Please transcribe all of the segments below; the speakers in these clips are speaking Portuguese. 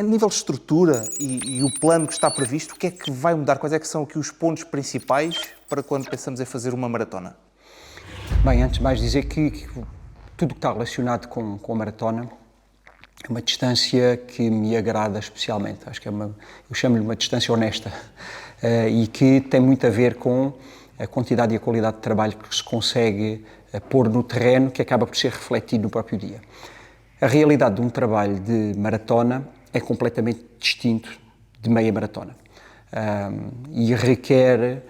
A nível de estrutura e o plano que está previsto, o que é que vai mudar? Quais é que são aqui os pontos principais para quando pensamos em fazer uma maratona? Bem, antes de mais dizer que tudo que está relacionado com a maratona é uma distância que me agrada especialmente. Acho que eu chamo-lhe uma distância honesta e que tem muito a ver com a quantidade e a qualidade de trabalho que se consegue pôr no terreno, que acaba por ser refletido no próprio dia. A realidade de um trabalho de maratona é completamente distinto de meia maratona e requer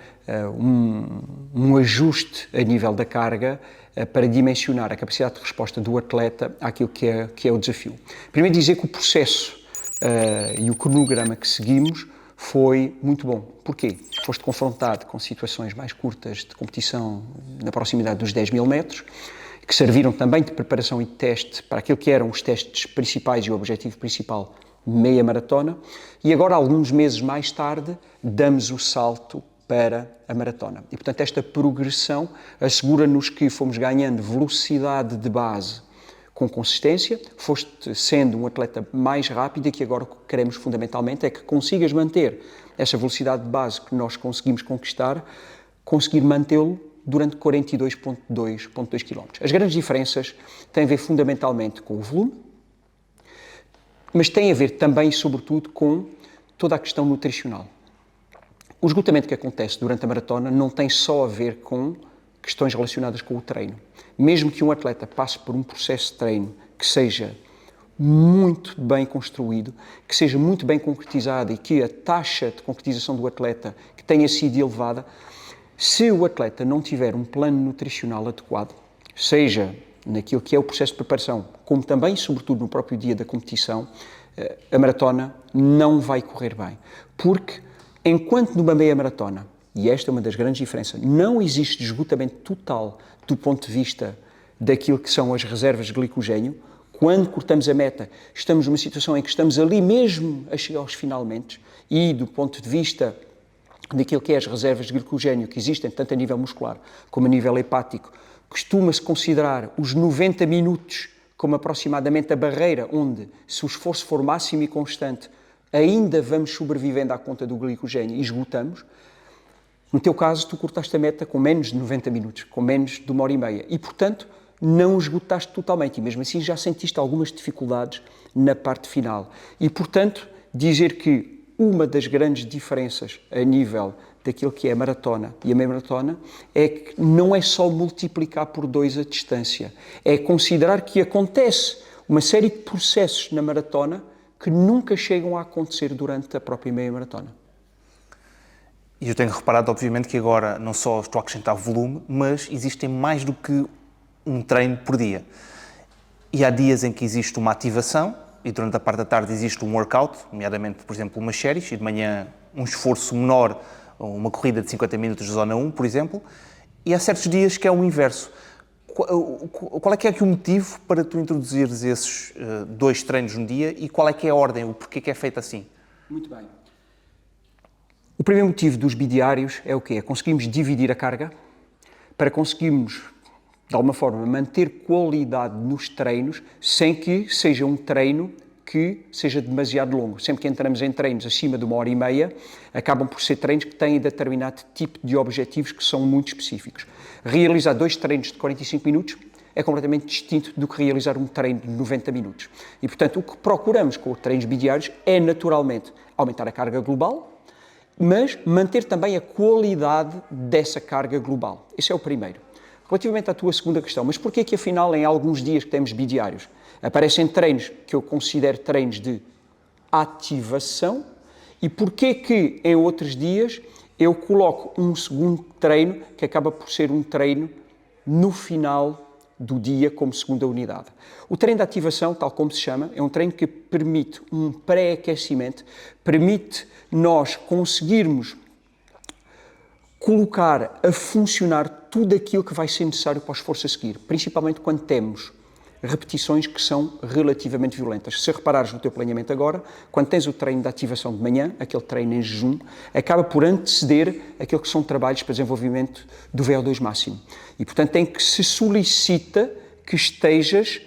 um ajuste a nível da carga para dimensionar a capacidade de resposta do atleta àquilo que é o desafio. Primeiro dizer que o processo e o cronograma que seguimos foi muito bom. Porquê? Foste confrontado com situações mais curtas de competição na proximidade dos 10.000 metros, que serviram também de preparação e de teste para aquilo que eram os testes principais e o objetivo principal de meia maratona, e agora, alguns meses mais tarde, damos o salto para a maratona. E, portanto, esta progressão assegura-nos que fomos ganhando velocidade de base com consistência, foste sendo um atleta mais rápido e que agora o que queremos fundamentalmente é que consigas manter essa velocidade de base que nós conseguimos conquistar, conseguir mantê-lo durante 42,2 km. As grandes diferenças têm a ver fundamentalmente com o volume, mas têm a ver também e sobretudo com toda a questão nutricional. O esgotamento que acontece durante a maratona não tem só a ver com questões relacionadas com o treino. Mesmo que um atleta passe por um processo de treino que seja muito bem construído, que seja muito bem concretizado e que a taxa de concretização do atleta que tenha sido elevada, se o atleta não tiver um plano nutricional adequado, seja naquilo que é o processo de preparação, como também, sobretudo, no próprio dia da competição, a maratona não vai correr bem. Porque, enquanto numa meia maratona, e esta é uma das grandes diferenças, não existe esgotamento total do ponto de vista daquilo que são as reservas de glicogênio, quando cortamos a meta, estamos numa situação em que estamos ali mesmo a chegar aos finalmente, e do ponto de vista daquilo que é as reservas de glicogênio que existem, tanto a nível muscular como a nível hepático, costuma-se considerar os 90 minutos como aproximadamente a barreira onde, se o esforço for máximo e constante, ainda vamos sobrevivendo à conta do glicogênio e esgotamos. No teu caso, tu cortaste a meta com menos de 90 minutos, com menos de 1h30 e, portanto, não esgotaste totalmente e mesmo assim já sentiste algumas dificuldades na parte final. E, portanto, dizer que uma das grandes diferenças a nível daquilo que é a maratona e a meia maratona é que não é só multiplicar por 2 a distância, é considerar que acontece uma série de processos na maratona que nunca chegam a acontecer durante a própria meia maratona. E eu tenho reparado, obviamente, que agora não só estou a acrescentar volume, mas existem mais do que um treino por dia. E há dias em que existe uma ativação e durante a parte da tarde existe um workout, nomeadamente, por exemplo, umas séries, e de manhã um esforço menor, uma corrida de 50 minutos de zona 1, por exemplo, e há certos dias que é o inverso. Qual é que é aqui o motivo para tu introduzires esses 2 treinos no dia e qual é que é a ordem, o porquê que é feito assim? Muito bem. O primeiro motivo dos bidiários é o quê? É conseguirmos dividir a carga para conseguirmos, de alguma forma, manter qualidade nos treinos sem que seja um treino que seja demasiado longo. Sempre que entramos em treinos acima de 1h30, acabam por ser treinos que têm determinado tipo de objetivos que são muito específicos. Realizar 2 treinos de 45 minutos é completamente distinto do que realizar um treino de 90 minutos. E, portanto, o que procuramos com os treinos bidiários é, naturalmente, aumentar a carga global, mas manter também a qualidade dessa carga global. Esse é o primeiro. Relativamente à tua segunda questão, mas porquê que afinal em alguns dias que temos bidiários aparecem treinos que eu considero treinos de ativação e porquê que em outros dias eu coloco um segundo treino que acaba por ser um treino no final do dia como segunda unidade? O treino de ativação, tal como se chama, é um treino que permite um pré-aquecimento, permite nós conseguirmos colocar a funcionar tudo aquilo que vai ser necessário para o esforço a seguir, principalmente quando temos repetições que são relativamente violentas. Se reparares no teu planeamento agora, quando tens o treino de ativação de manhã, aquele treino em jejum, acaba por anteceder aquilo que são trabalhos para desenvolvimento do VO2 máximo. E, portanto, tem que se solicita que estejas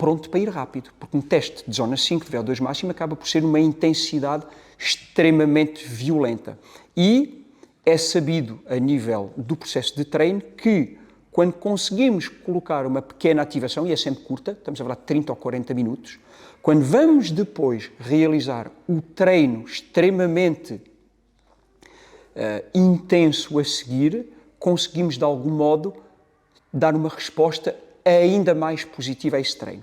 pronto para ir rápido, porque um teste de zona 5 de VO2 máximo acaba por ser uma intensidade extremamente violenta. E é sabido a nível do processo de treino que quando conseguimos colocar uma pequena ativação, e é sempre curta, estamos a falar de 30 ou 40 minutos, quando vamos depois realizar o treino extremamente intenso a seguir, conseguimos de algum modo dar uma resposta ainda mais positiva a esse treino.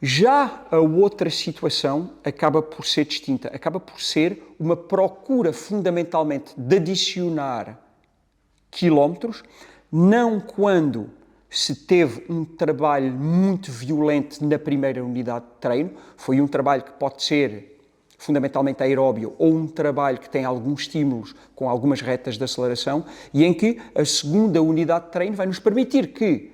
Já a outra situação acaba por ser distinta, acaba por ser uma procura fundamentalmente de adicionar quilómetros, não quando se teve um trabalho muito violento na primeira unidade de treino, foi um trabalho que pode ser fundamentalmente aeróbio ou um trabalho que tem alguns estímulos com algumas retas de aceleração e em que a segunda unidade de treino vai nos permitir que,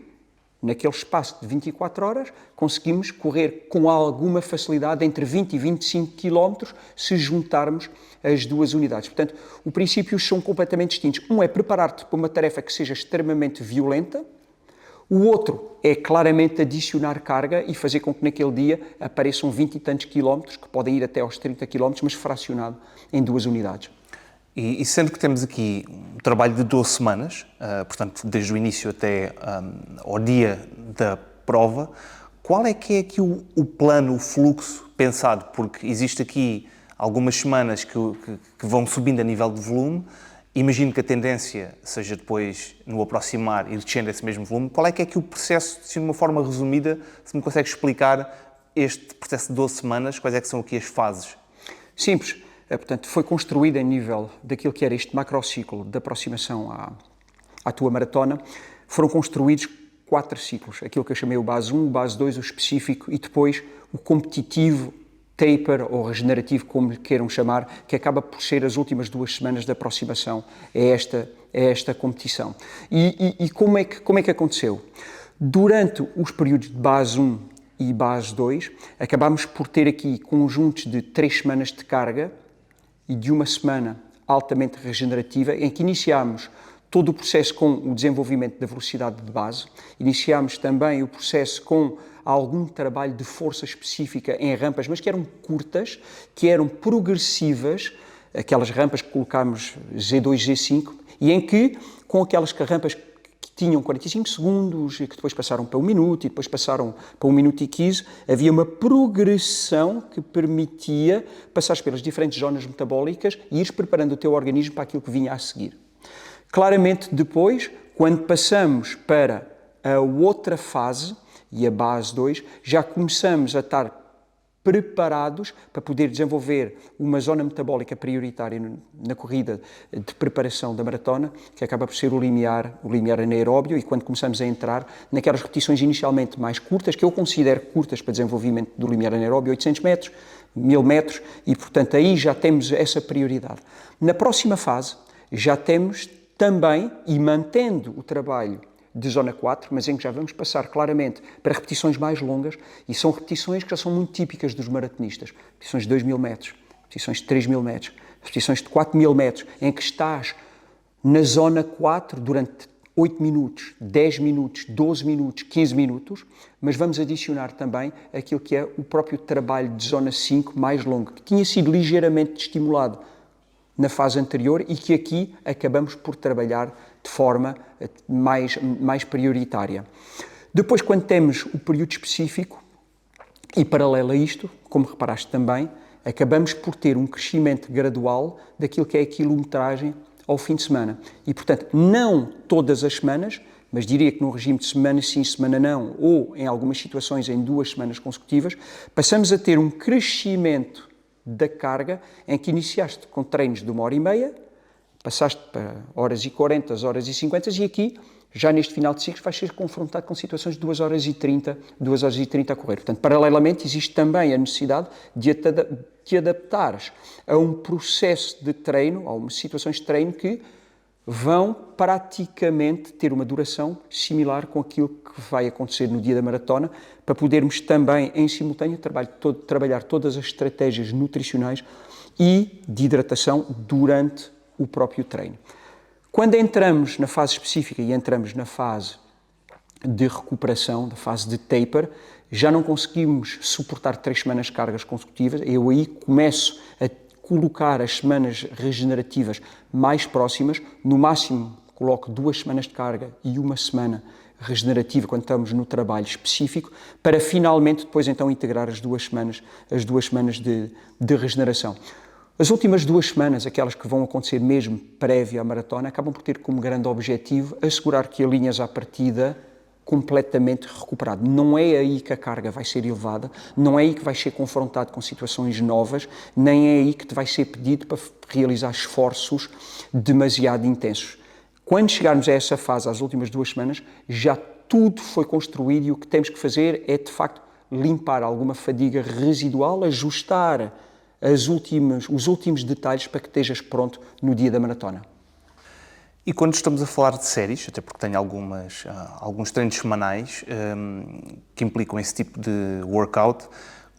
naquele espaço de 24 horas, conseguimos correr com alguma facilidade entre 20 e 25 km se juntarmos as duas unidades. Portanto, os princípios são completamente distintos. Um é preparar-te para uma tarefa que seja extremamente violenta, o outro é claramente adicionar carga e fazer com que naquele dia apareçam 20 e tantos quilómetros, que podem ir até aos 30 km, mas fracionado em duas unidades. E sendo que temos aqui um trabalho de 12 semanas, portanto, desde o início até ao dia da prova, qual é que é aqui o plano, o fluxo pensado? Porque existe aqui algumas semanas que vão subindo a nível de volume. Imagino que a tendência seja depois, no aproximar, ir descendo esse mesmo volume. Qual é que o processo, de uma forma resumida, se me consegue explicar este processo de 12 semanas, quais é que são aqui as fases? Simples. Portanto, foi construído a nível daquilo que era este macrociclo de aproximação à tua maratona. Foram construídos 4 ciclos. Aquilo que eu chamei o base 1, o base 2, o específico e depois o competitivo, taper ou regenerativo, como lhe queiram chamar, que acaba por ser as últimas 2 semanas de aproximação a esta competição. E como é que aconteceu? Durante os períodos de base 1 e base 2, acabámos por ter aqui conjuntos de 3 semanas de carga e de uma semana altamente regenerativa, em que iniciámos todo o processo com o desenvolvimento da velocidade de base, iniciámos também o processo com algum trabalho de força específica em rampas, mas que eram curtas, que eram progressivas, aquelas rampas que colocámos Z2, Z5, e em que, com aquelas rampas que tinham 45 segundos e que depois passaram para 1 minuto e depois passaram para 1 minuto e 15, havia uma progressão que permitia passar pelas diferentes zonas metabólicas e ir preparando o teu organismo para aquilo que vinha a seguir. Claramente, depois, quando passamos para a outra fase, e a base 2, já começamos a estar preparados para poder desenvolver uma zona metabólica prioritária na corrida de preparação da maratona, que acaba por ser o limiar anaeróbio, e quando começamos a entrar naquelas repetições inicialmente mais curtas, que eu considero curtas para desenvolvimento do limiar anaeróbio, 800 metros, 1000 metros, e portanto aí já temos essa prioridade. Na próxima fase, já temos também, e mantendo o trabalho de zona 4, mas em que já vamos passar claramente para repetições mais longas, e são repetições que já são muito típicas dos maratonistas, repetições de 2.000 metros, repetições de 3.000 metros, repetições de 4.000 metros, em que estás na zona 4 durante 8 minutos, 10 minutos, 12 minutos, 15 minutos, mas vamos adicionar também aquilo que é o próprio trabalho de zona 5 mais longo, que tinha sido ligeiramente estimulado na fase anterior e que aqui acabamos por trabalhar de forma mais prioritária. Depois, quando temos o período específico, e paralelo a isto, como reparaste também, acabamos por ter um crescimento gradual daquilo que é a quilometragem ao fim de semana. E, portanto, não todas as semanas, mas diria que num regime de semana sim, semana não, ou em algumas situações em 2 semanas consecutivas, passamos a ter um crescimento da carga em que iniciaste com treinos de 1h30, passaste para horas e 40, horas e 50 e aqui, já neste final de ciclo, vais ser confrontado com situações de 2 horas e 30 a correr. Portanto, paralelamente, existe também a necessidade de te adaptares a um processo de treino, a umas situações de treino que vão praticamente ter uma duração similar com aquilo que vai acontecer no dia da maratona, para podermos também, em simultâneo, trabalhar todas as estratégias nutricionais e de hidratação durante o próprio treino. Quando entramos na fase específica e entramos na fase de recuperação, da fase de taper, já não conseguimos suportar 3 semanas de cargas consecutivas, eu aí começo a colocar as semanas regenerativas mais próximas, no máximo coloco 2 semanas de carga e 1 semana regenerativa quando estamos no trabalho específico, para finalmente depois então integrar as 2 semanas de regeneração. As últimas 2 semanas, aquelas que vão acontecer mesmo prévia à maratona, acabam por ter como grande objetivo assegurar que alinhas à partida completamente recuperado. Não é aí que a carga vai ser elevada, não é aí que vais ser confrontado com situações novas, nem é aí que te vai ser pedido para realizar esforços demasiado intensos. Quando chegarmos a essa fase, às últimas 2 semanas, já tudo foi construído e o que temos que fazer é, de facto, limpar alguma fadiga residual, ajustar os últimos detalhes para que estejas pronto no dia da maratona. E quando estamos a falar de séries, até porque tenho alguns treinos semanais que implicam esse tipo de workout,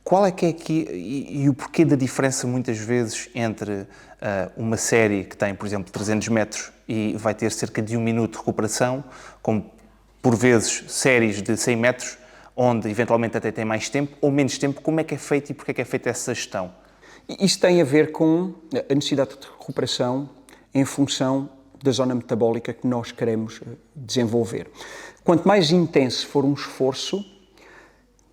qual é que é aqui e o porquê da diferença muitas vezes entre uma série que tem, por exemplo, 300 metros e vai ter cerca de 1 minuto de recuperação, como por vezes séries de 100 metros, onde eventualmente até tem mais tempo ou menos tempo, como é que é feito e porquê é que é feita essa gestão? Isso tem a ver com a necessidade de recuperação em função da zona metabólica que nós queremos desenvolver. Quanto mais intenso for um esforço,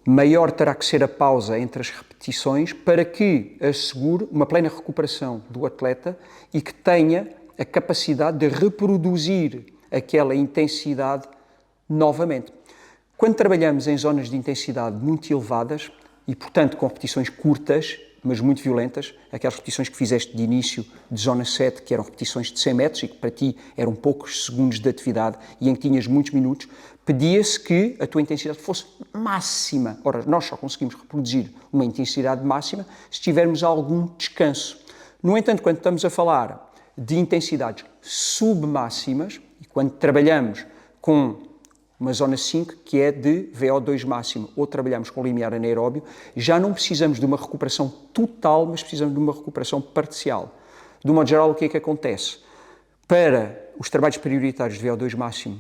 maior terá que ser a pausa entre as repetições para que assegure uma plena recuperação do atleta e que tenha a capacidade de reproduzir aquela intensidade novamente. Quando trabalhamos em zonas de intensidade muito elevadas e, portanto, com repetições curtas, mas muito violentas, aquelas repetições que fizeste de início de zona 7, que eram repetições de 100 metros e que para ti eram poucos segundos de atividade e em que tinhas muitos minutos, pedia-se que a tua intensidade fosse máxima. Ora, nós só conseguimos reproduzir uma intensidade máxima se tivermos algum descanso. No entanto, quando estamos a falar de intensidades submáximas, e quando trabalhamos com uma zona 5 que é de VO2 máximo, ou trabalhamos com limiar anaeróbio, já não precisamos de uma recuperação total, mas precisamos de uma recuperação parcial. De um modo geral, o que é que acontece? Para os trabalhos prioritários de VO2 máximo,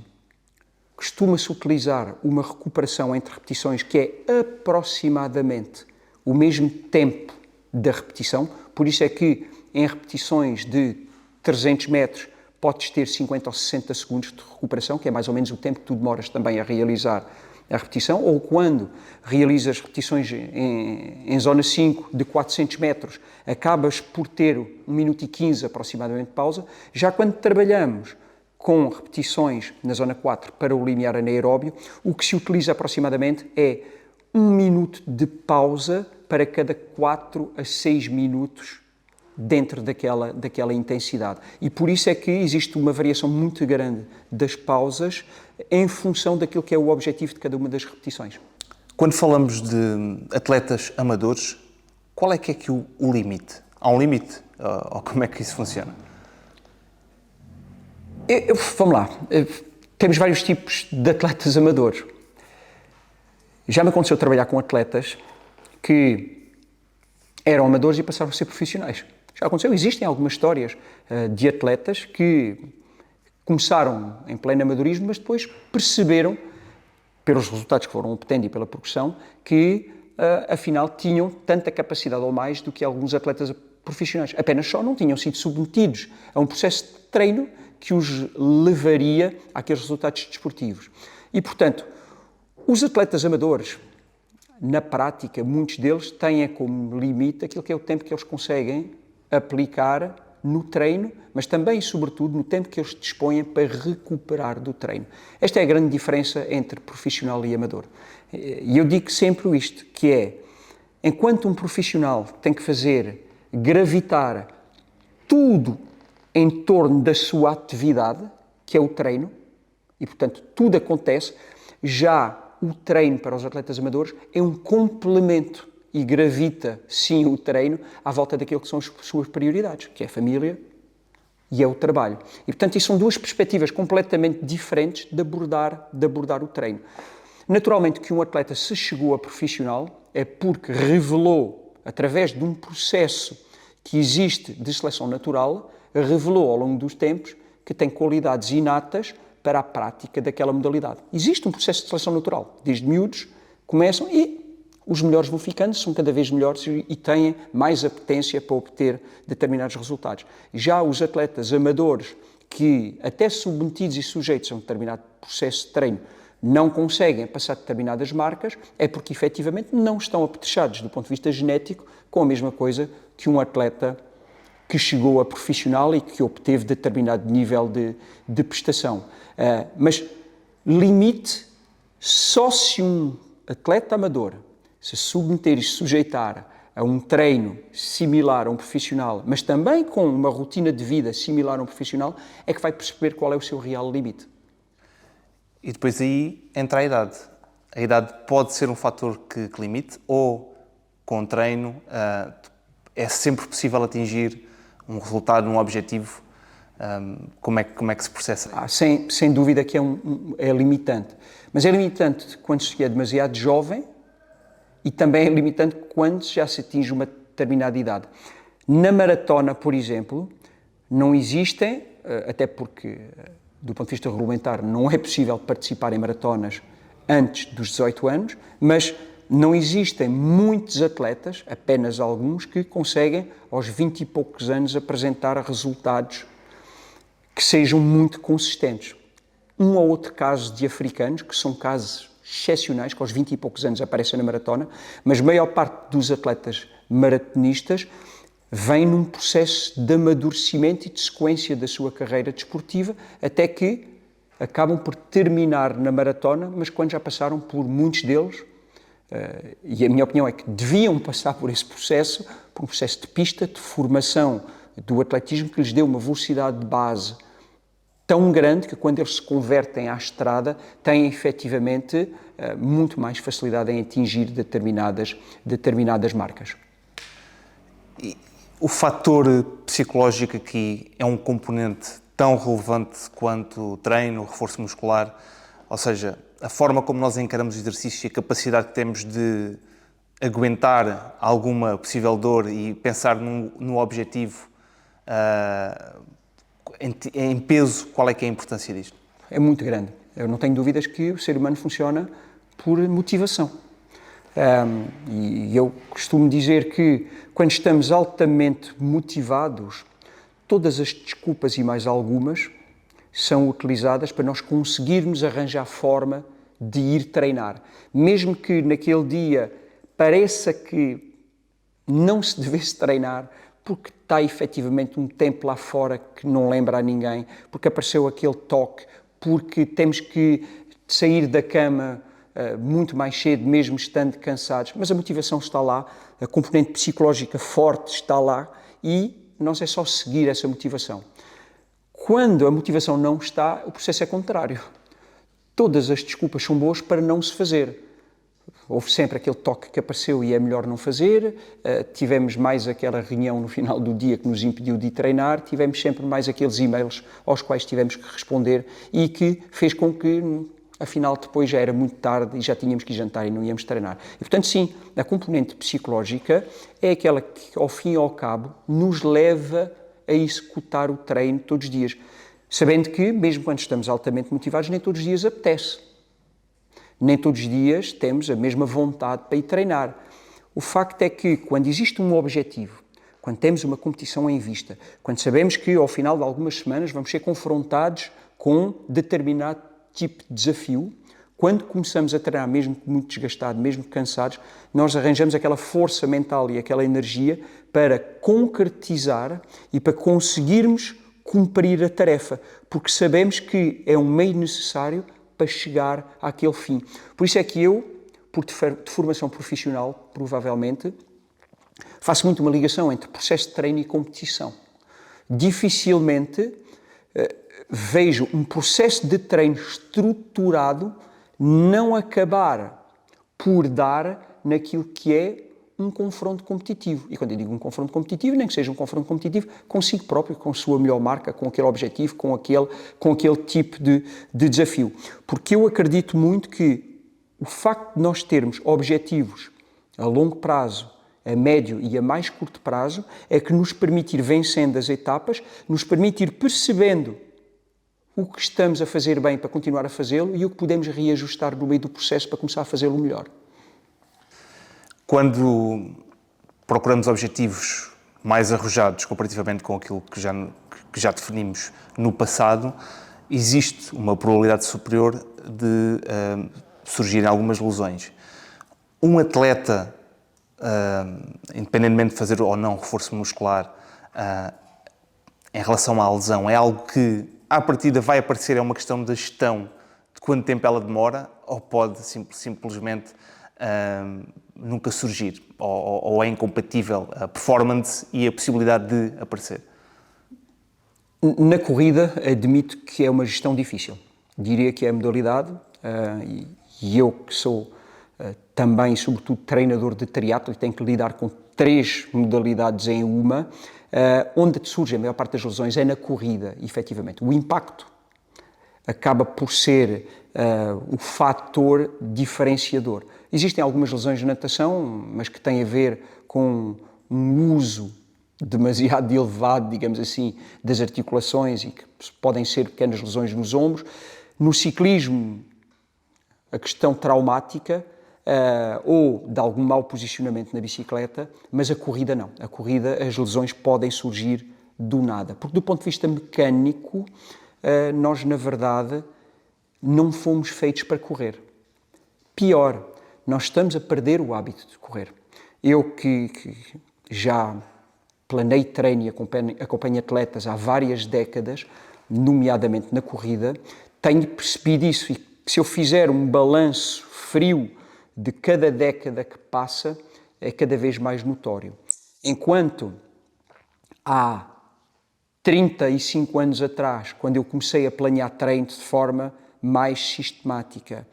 costuma-se utilizar uma recuperação entre repetições que é aproximadamente o mesmo tempo da repetição, por isso é que em repetições de 300 metros podes ter 50 ou 60 segundos de recuperação, que é mais ou menos o tempo que tu demoras também a realizar a repetição, ou quando realizas repetições em zona 5 de 400 metros, acabas por ter 1 minuto e 15 aproximadamente de pausa. Já quando trabalhamos com repetições na zona 4 para o limiar anaeróbio, o que se utiliza aproximadamente é 1 minuto de pausa para cada 4 a 6 minutos dentro daquela intensidade. E por isso é que existe uma variação muito grande das pausas em função daquilo que é o objetivo de cada uma das repetições. Quando falamos de atletas amadores, qual é que o limite? Há um limite? Ou como é que isso funciona? Vamos lá. Temos vários tipos de atletas amadores. Já me aconteceu trabalhar com atletas que eram amadores e passaram a ser profissionais. Já aconteceu, existem algumas histórias de atletas que começaram em pleno amadorismo, mas depois perceberam, pelos resultados que foram obtendo e pela progressão, que afinal tinham tanta capacidade ou mais do que alguns atletas profissionais. Apenas só não tinham sido submetidos a um processo de treino que os levaria àqueles resultados desportivos. E, portanto, os atletas amadores, na prática, muitos deles têm como limite aquilo que é o tempo que eles conseguem aplicar no treino, mas também, sobretudo, no tempo que eles dispõem para recuperar do treino. Esta é a grande diferença entre profissional e amador. E eu digo sempre isto, que é, enquanto um profissional tem que fazer gravitar tudo em torno da sua atividade, que é o treino, e, portanto, tudo acontece, já o treino para os atletas amadores é um complemento e gravita, sim, o treino à volta daquilo que são as suas prioridades, que é a família e é o trabalho. E, portanto, isso são duas perspectivas completamente diferentes de abordar o treino. Naturalmente que um atleta se chegou a profissional é porque revelou, através de um processo que existe de seleção natural, revelou ao longo dos tempos que tem qualidades inatas para a prática daquela modalidade. Existe um processo de seleção natural. Desde miúdos começam e os melhores vão ficando, são cada vez melhores e têm mais apetência para obter determinados resultados. Já os atletas amadores que, até submetidos e sujeitos a um determinado processo de treino, não conseguem passar determinadas marcas, é porque efetivamente não estão apetrechados do ponto de vista genético com a mesma coisa que um atleta que chegou a profissional e que obteve determinado nível de prestação. Mas limite, só se um atleta amador se submeter e se sujeitar a um treino similar a um profissional, mas também com uma rotina de vida similar a um profissional, é que vai perceber qual é o seu real limite. E depois aí entra a idade. A idade pode ser um fator que limite, ou com treino é sempre possível atingir um resultado, um objetivo. Como é que se processa? Sem dúvida que é limitante. Mas é limitante quando se é demasiado jovem e também é limitante quando já se atinge uma determinada idade. Na maratona, por exemplo, não existem, até porque, do ponto de vista regulamentar, não é possível participar em maratonas antes dos 18 anos, mas não existem muitos atletas, apenas alguns, que conseguem, aos 20 e poucos anos, apresentar resultados que sejam muito consistentes. Um ou outro caso de africanos, que são casos excepcionais, que aos 20 e poucos anos aparecem na maratona, mas a maior parte dos atletas maratonistas vem num processo de amadurecimento e de sequência da sua carreira desportiva, até que acabam por terminar na maratona, mas quando já passaram por muitos deles, e a minha opinião é que deviam passar por esse processo, por um processo de pista, de formação do atletismo, que lhes deu uma velocidade de base tão grande que quando eles se convertem à estrada têm efetivamente muito mais facilidade em atingir determinadas marcas. E o fator psicológico aqui é um componente tão relevante quanto o treino, o reforço muscular, ou seja, a forma como nós encaramos o exercício e a capacidade que temos de aguentar alguma possível dor e pensar no objetivo em peso, qual é que é a importância disto? É muito grande. Eu não tenho dúvidas que o ser humano funciona por motivação. E eu costumo dizer que quando estamos altamente motivados, todas as desculpas e mais algumas são utilizadas para nós conseguirmos arranjar forma de ir treinar. Mesmo que naquele dia pareça que não se devesse treinar, porque está efetivamente um tempo lá fora que não lembra a ninguém, porque apareceu aquele toque, porque temos que sair da cama muito mais cedo, mesmo estando cansados, mas a motivação está lá, a componente psicológica forte está lá e nós é só seguir essa motivação. Quando a motivação não está, o processo é contrário. Todas as desculpas são boas para não se fazer. Houve sempre aquele toque que apareceu e é melhor não fazer, tivemos mais aquela reunião no final do dia que nos impediu de ir treinar, tivemos sempre mais aqueles e-mails aos quais tivemos que responder e que fez com que, afinal, depois já era muito tarde e já tínhamos que ir jantar e não íamos treinar. E, portanto, sim, a componente psicológica é aquela que, ao fim e ao cabo, nos leva a executar o treino todos os dias, sabendo que, mesmo quando estamos altamente motivados, nem todos os dias apetece. Nem todos os dias temos a mesma vontade para ir treinar. O facto é que, quando existe um objetivo, quando temos uma competição em vista, quando sabemos que, ao final de algumas semanas, vamos ser confrontados com determinado tipo de desafio, quando começamos a treinar, mesmo muito desgastado, mesmo cansados, nós arranjamos aquela força mental e aquela energia para concretizar e para conseguirmos cumprir a tarefa, porque sabemos que é um meio necessário para chegar àquele fim. Por isso é que eu, de formação profissional, provavelmente, faço muito uma ligação entre processo de treino e competição. Dificilmente vejo um processo de treino estruturado não acabar por dar naquilo que é um confronto competitivo. E quando eu digo um confronto competitivo, nem que seja um confronto competitivo consigo próprio, com a sua melhor marca, com aquele objetivo, com aquele tipo de desafio. Porque eu acredito muito que o facto de nós termos objetivos a longo prazo, a médio e a mais curto prazo, é que nos permitir vencendo as etapas, nos permitir percebendo o que estamos a fazer bem para continuar a fazê-lo e o que podemos reajustar no meio do processo para começar a fazê-lo melhor. Quando procuramos objetivos mais arrojados comparativamente com aquilo que já definimos no passado, existe uma probabilidade superior de surgirem algumas lesões. Um atleta, independentemente de fazer ou não reforço muscular, em relação à lesão, é algo que, à partida, vai aparecer, é uma questão da gestão de quanto tempo ela demora, ou pode simplesmente nunca surgir, ou é incompatível a performance e a possibilidade de aparecer? Na corrida, admito que é uma gestão difícil. Diria que é a modalidade, e eu que sou também, sobretudo, treinador de triatlo e tenho que lidar com 3 modalidades em uma, onde surge a maior parte das lesões é na corrida, efetivamente. O impacto acaba por ser o fator diferenciador. Existem algumas lesões de natação, mas que têm a ver com um uso demasiado elevado, digamos assim, das articulações e que podem ser pequenas lesões nos ombros. No ciclismo, a questão traumática ou de algum mau posicionamento na bicicleta, mas a corrida não. A corrida, as lesões podem surgir do nada. Porque do ponto de vista mecânico, nós, na verdade, não fomos feitos para correr. Pior, nós estamos a perder o hábito de correr. Eu que já planei treino e acompanho atletas há várias décadas, nomeadamente na corrida, tenho percebido isso, e se eu fizer um balanço frio de cada década que passa, é cada vez mais notório. Enquanto há 35 anos atrás, quando eu comecei a planear treino de forma mais sistemática,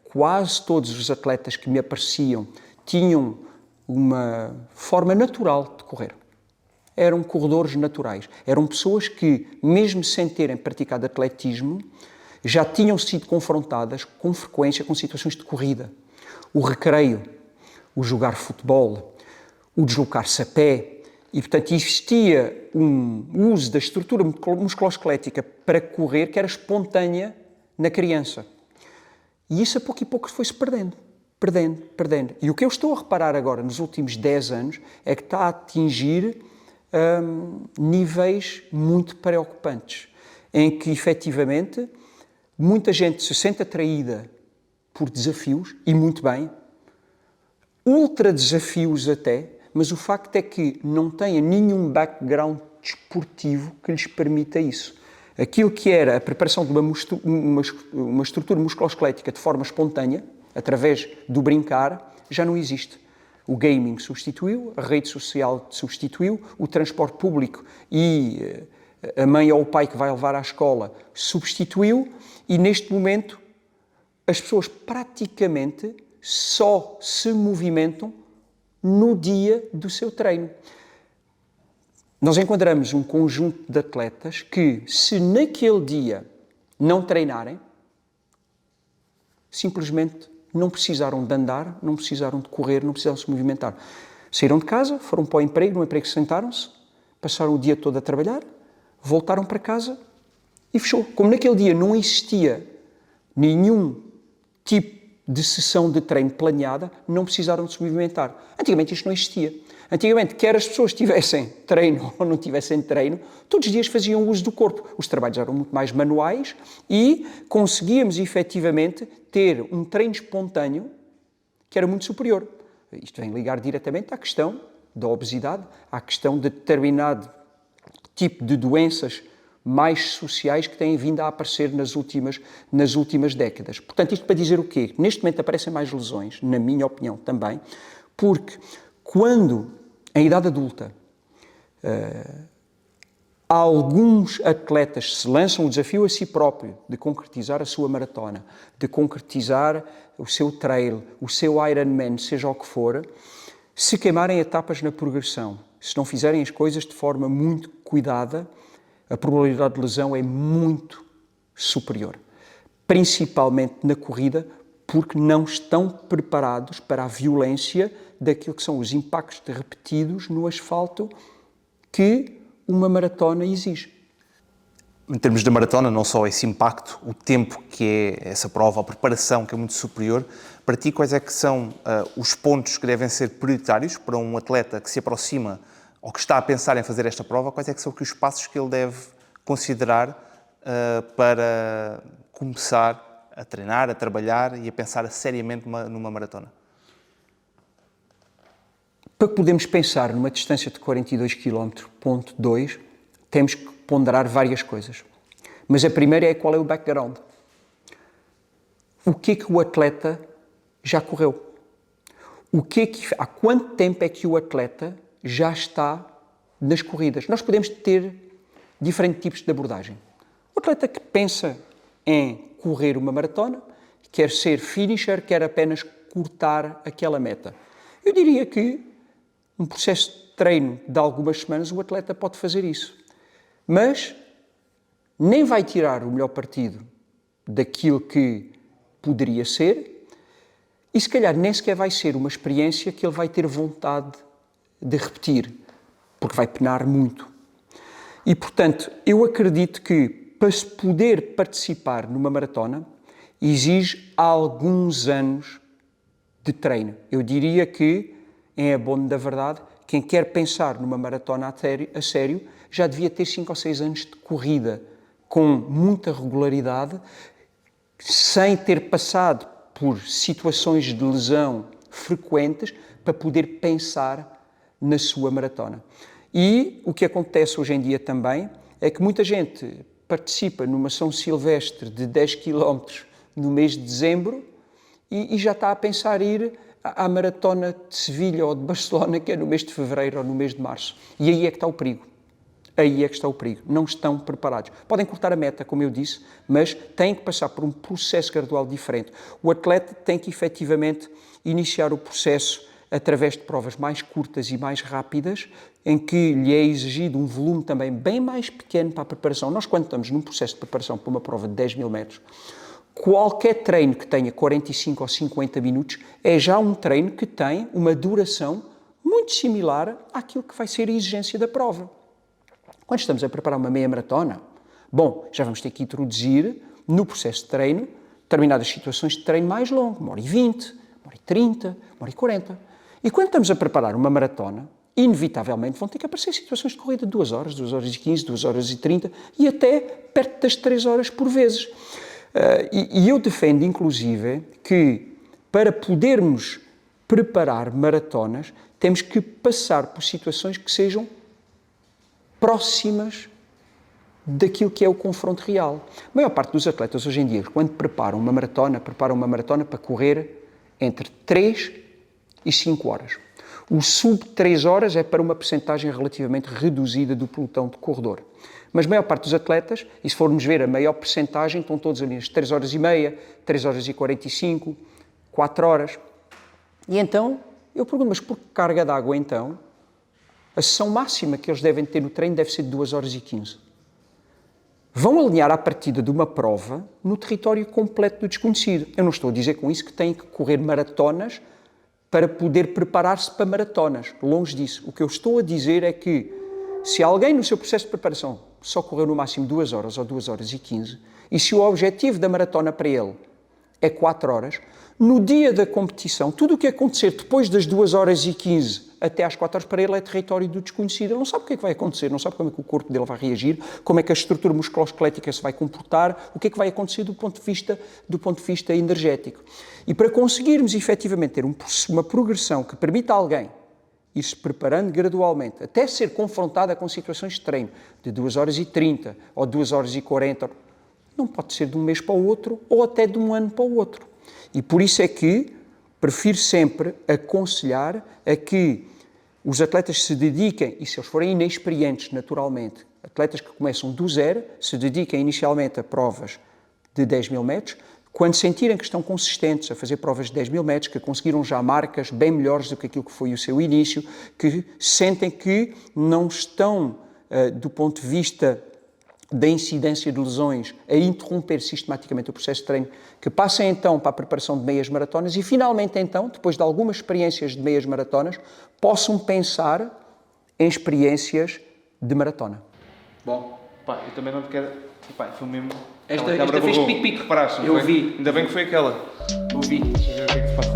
quase todos os atletas que me apareciam tinham uma forma natural de correr. Eram corredores naturais. Eram pessoas que, mesmo sem terem praticado atletismo, já tinham sido confrontadas com frequência com situações de corrida. O recreio, o jogar futebol, o deslocar-se a pé. E, portanto, existia um uso da estrutura musculoesquelética para correr que era espontânea na criança. E isso a pouco e pouco foi-se perdendo. E o que eu estou a reparar agora, nos últimos 10 anos, é que está a atingir níveis muito preocupantes, em que, efetivamente, muita gente se sente atraída por desafios, e muito bem, ultra desafios até, mas o facto é que não têm nenhum background desportivo que lhes permita isso. Aquilo que era a preparação de uma estrutura musculoesquelética de forma espontânea, através do brincar, já não existe. O gaming substituiu, a rede social substituiu, o transporte público e a mãe ou o pai que vai levar à escola substituiu, e neste momento as pessoas praticamente só se movimentam no dia do seu treino. Nós enquadramos um conjunto de atletas que, se naquele dia não treinarem, simplesmente não precisaram de andar, não precisaram de correr, não precisaram se movimentar. Saíram de casa, foram para o emprego, no emprego sentaram-se, passaram o dia todo a trabalhar, voltaram para casa e fechou. Como naquele dia não existia nenhum tipo de sessão de treino planeada, não precisaram de se movimentar. Antigamente isto não existia. Antigamente, quer as pessoas tivessem treino ou não tivessem treino, todos os dias faziam uso do corpo. Os trabalhos eram muito mais manuais e conseguíamos, efetivamente, ter um treino espontâneo que era muito superior. Isto vem ligar diretamente à questão da obesidade, à questão de determinado tipo de doenças mais sociais que têm vindo a aparecer nas últimas décadas. Portanto, isto para dizer o quê? Neste momento aparecem mais lesões, na minha opinião também, porque quando, em idade adulta, alguns atletas se lançam o desafio a si próprio de concretizar a sua maratona, de concretizar o seu trail, o seu Ironman, seja o que for, se queimarem etapas na progressão, se não fizerem as coisas de forma muito cuidada, a probabilidade de lesão é muito superior. Principalmente na corrida, porque não estão preparados para a violência daquilo que são os impactos repetidos no asfalto que uma maratona exige. em termos de maratona, não só esse impacto, o tempo que é essa prova, a preparação que é muito superior, para ti quais é que são os pontos que devem ser prioritários para um atleta que se aproxima ou que está a pensar em fazer esta prova, quais é que são os passos que ele deve considerar para começar a treinar, a trabalhar e a pensar seriamente numa maratona? Para podermos pensar numa distância de 42 km, ponto 2, temos que ponderar várias coisas. Mas a primeira é qual é o background. O que é que o atleta já correu? Há quanto tempo é que o atleta já está nas corridas? Nós podemos ter diferentes tipos de abordagem. O atleta que pensa em correr uma maratona, quer ser finisher, quer apenas cortar aquela meta. Eu diria que um processo de treino de algumas semanas o atleta pode fazer isso. Mas nem vai tirar o melhor partido daquilo que poderia ser e se calhar nem sequer vai ser uma experiência que ele vai ter vontade de repetir, porque vai penar muito. E, portanto, eu acredito que para se poder participar numa maratona exige alguns anos de treino. Eu diria que, em abono da verdade, quem quer pensar numa maratona a sério já devia ter 5 ou 6 anos de corrida com muita regularidade, sem ter passado por situações de lesão frequentes para poder pensar na sua maratona. E o que acontece hoje em dia também é que muita gente participa numa São Silvestre de 10 km no mês de dezembro e já está a pensar ir à maratona de Sevilha ou de Barcelona, que é no mês de fevereiro ou no mês de março. E aí é que está o perigo. Aí é que está o perigo. Não estão preparados. Podem cortar a meta, como eu disse, mas têm que passar por um processo gradual diferente. O atleta tem que, efetivamente, iniciar o processo através de provas mais curtas e mais rápidas, em que lhe é exigido um volume também bem mais pequeno para a preparação. Nós, quando estamos num processo de preparação para uma prova de 10 mil metros, qualquer treino que tenha 45 ou 50 minutos é já um treino que tem uma duração muito similar àquilo que vai ser a exigência da prova. Quando estamos a preparar uma meia maratona, já vamos ter que introduzir no processo de treino determinadas situações de treino mais longo, 1h20, 1h30, 1h40. E quando estamos a preparar uma maratona, inevitavelmente vão ter que aparecer situações de corrida de 2 horas, 2h15, 2h30 e até perto das 3 horas por vezes. E eu defendo, inclusive, que para podermos preparar maratonas, temos que passar por situações que sejam próximas daquilo que é o confronto real. A maior parte dos atletas hoje em dia, quando preparam uma maratona para correr entre 3 e 5 horas. O sub 3 horas é para uma percentagem relativamente reduzida do pelotão de corredor. Mas a maior parte dos atletas, e se formos ver a maior percentagem, estão todos ali nas 3 horas e meia, 3 horas e 45, 4 horas. E então, eu pergunto, mas por que carga d'água então? A sessão máxima que eles devem ter no treino deve ser de 2 horas e 15. Vão alinhar à partida de uma prova no território completo do desconhecido. Eu não estou a dizer com isso que têm que correr maratonas para poder preparar-se para maratonas. Longe disso. O que eu estou a dizer é que se alguém no seu processo de preparação só correu no máximo 2 horas ou 2 horas e 15, e se o objetivo da maratona para ele é 4 horas, no dia da competição, tudo o que acontecer depois das 2 horas e 15 até às 4 horas para ele é território do desconhecido. Ele não sabe o que é que vai acontecer, não sabe como é que o corpo dele vai reagir, como é que a estrutura musculoesquelética se vai comportar, o que é que vai acontecer do ponto de vista energético. E para conseguirmos efetivamente ter uma progressão que permita a alguém ir se preparando gradualmente, até ser confrontada com situações de treino de 2 horas e 30 ou 2 horas e 40, não pode ser de um mês para o outro ou até de um ano para o outro. E por isso é que prefiro sempre aconselhar a que os atletas se dediquem, e se eles forem inexperientes naturalmente, atletas que começam do zero, se dediquem inicialmente a provas de 10 mil metros, quando sentirem que estão consistentes a fazer provas de 10 mil metros, que conseguiram já marcas bem melhores do que aquilo que foi o seu início, que sentem que não estão, do ponto de vista da incidência de lesões, a interromper sistematicamente o processo de treino, que passem então para a preparação de meias maratonas e finalmente então, depois de algumas experiências de meias maratonas, possam pensar em experiências de maratona. Bom, Pá, eu também não te quero... Pá, foi mesmo... Esta fez pique-pique. Reparaste, não Eu foi? vi. Ainda bem que foi aquela. Ouvi. Deixa eu ver o que é que se passa